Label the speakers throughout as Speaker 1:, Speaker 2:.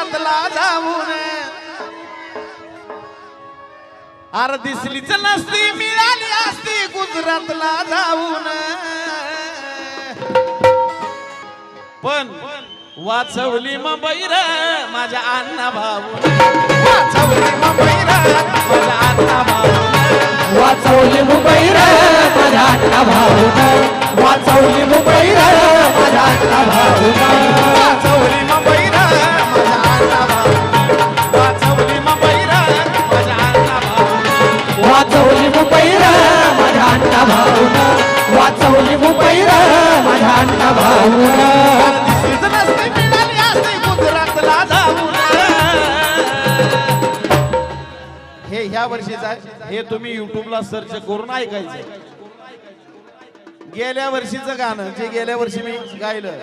Speaker 1: गुजरातला जाऊन अरे दिसलीच नसती मिळाली असती गुजरातला जाऊन पण वाचवली मुंबई रे माझ्या अण्णा भाऊ वाचवली मुंबई रे माझ्या अण्णा भाऊ
Speaker 2: वाचवली मुंबई रे माझ्या अण्णा भाऊ वाचवली मुंबई रे माझ्या अण्णा भाऊ
Speaker 1: वाचवली मुंबई रे माझ्या अण्णा भाऊ वाचवली मुंबई रे माझ्या अण्णा भाऊ
Speaker 2: वाचवली मुंबई रे माझ्या अण्णा भाऊ वाचवली मुंबई रे माझ्या अण्णा भाऊ
Speaker 1: गुजरातला जाऊन हे ह्या वर्षीचं आहे हे तुम्ही युट्यूबला सर्च करून ऐकायचं गेल्या वर्षीचं गाणं जे गेल्या वर्षी मी गायलं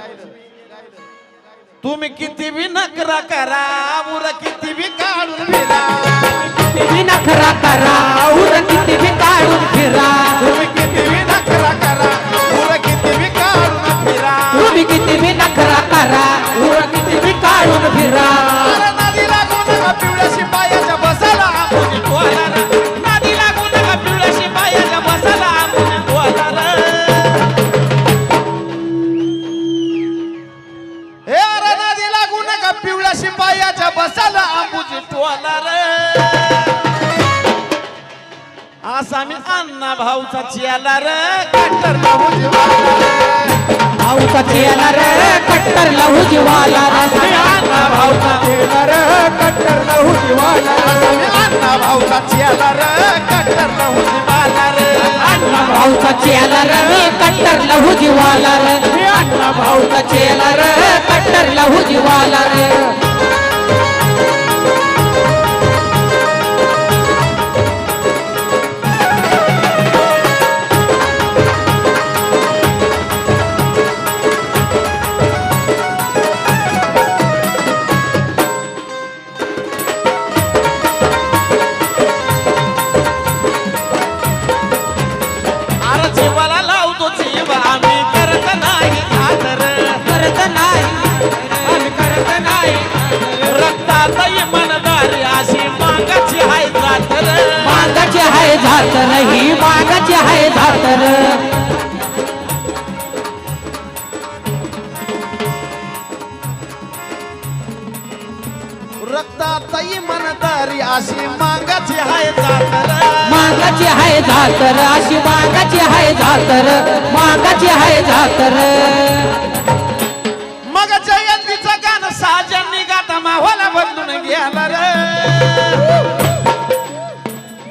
Speaker 1: तुम्ही किती बी नखरा करा उर किती बी काढून फिरा
Speaker 2: किती बी नखरा करा उर किती बी काढून फिरा
Speaker 1: तुम्ही किती बी नखरा करा उर किती बी काढून फिरा
Speaker 2: तुम्ही किती बी नखरा करा उर किती बी काढून फिरा
Speaker 1: नादी लागू नका पिवळ्या शिपायाच्या बसाला आंबुजी टोला नादी लागू नका पिवळ्या शिपायाच्या बसाला आंबुजी टोला हे अरे नादी लागू नका पिवळ्या शिपायाच्या बसाला आंबुजी टोला असा मी अण्णा भाऊचा चियाला रे कट्टर भाऊजी
Speaker 2: भाऊचा चेला रे कट्टर लहू जीवाला
Speaker 1: अण्णा भाऊचा चियाला रे कट्टर भाऊजी वाला अण्णा भाऊचा चियाला रे कट्टर भाऊजी वाला रे
Speaker 2: अण्णा भाऊचा चेला रे कट्टर लहू जीवाला रे अण्णा भाऊचा चेला रे कट्टर लहू जीवाला रे झातर ही मागाची आहे झातर
Speaker 1: रक्तातही मनदारी अशी मागाची आहे झातर
Speaker 2: मागाची आहे झातर अशी मागाची आहे झातर मागाची आहे झातर
Speaker 1: मग जयंतीचं गाणं साजन गाता माहोला बदलून गेला रे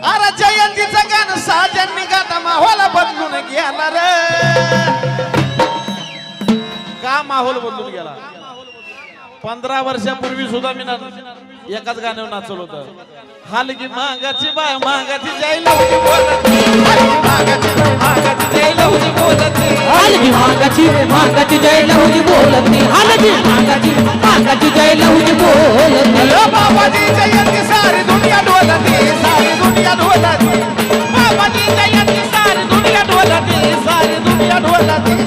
Speaker 1: अरे जयंतीचं गाणं साजन गाता माहोला बदलून गेला रे का माहोल बदलून गेला 15 वर्षापूर्वी सुद्धा मी एकाच गाण्यावर नाचवलं होतं हालगी मागाची बाय मागाची जायला होती बोलत मागाची जायला होती बोलत
Speaker 2: हालगी मागाची मागाची जायला होती बोलत नाही हालगी मागाची जायला होती बोलत नाही
Speaker 1: बाबाजी जयंती सारी दुनिया डोलती सारी दुनिया डोलती बाबाजी जयंती सारी दुनिया डोलती सारी दुनिया डोलती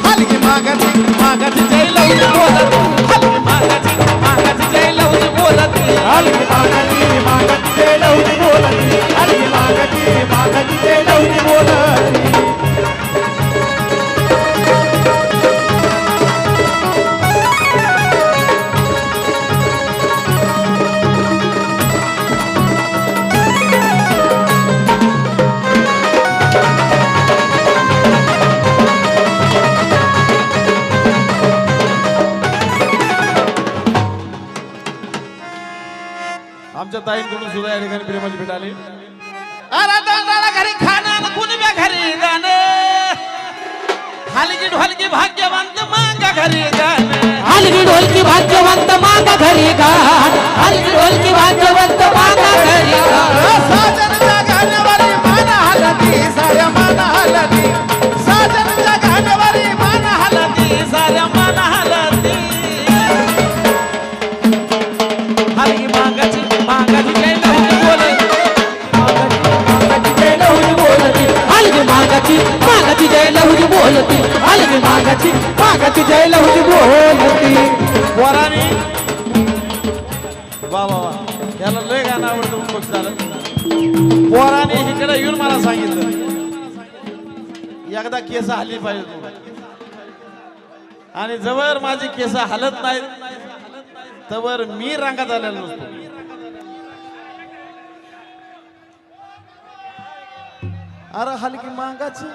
Speaker 1: हालगी मागाची जायला होती बोलत हालगी मागाची जायला होती बोलत
Speaker 2: हालगी मागाची जायला होती बोलत हालगी मागाची जायला होती बोलत
Speaker 1: आमच्या ताईंकडून सुद्धा या ठिकाणी प्रेमाची भेट आली अरे दादाला घरी खाणं कुणी बी घरी गाणं हलगी ढोलकी भाग्यवंत मागा घरी गाणं
Speaker 2: हलगी ढोलकी भाग्यवंत मागा घरी गाण हलगी ढोलकी भाग्यवंत मागा घरी गाण
Speaker 1: साजनच्या गाण्यावरी मान हलती साऱ्या मान हलती साजनच्या गाण्यावरी मान हलती साऱ्या मान हलती हलगी मागाची जय लहू बोलत
Speaker 2: हलगी मागाची जय लहू बोलती हलगी मागाची मागाची जय लहुजी बोलती
Speaker 1: पोरानी वा वा वा याला लय गाणं आवडतं म्हणून बघ झालं पोराने इकडे येऊन मला सांगितलं एकदा केस हल्ली पाहिजे तू आणि जवळ माझी केस हलत नाहीत तवर मी रांगात आलेलो नसतो अरे हलकी मागाची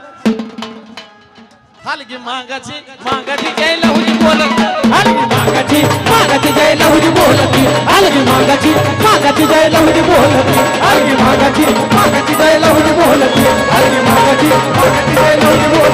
Speaker 1: जय लहुजी बोलत
Speaker 2: हलगी मागाची जय लहुजी बोलती हलगी मागाची जय लहुजी बोलती हलगी मागाची जय लहुजी बोलती हलगी मागाची जय लहुजी बोलती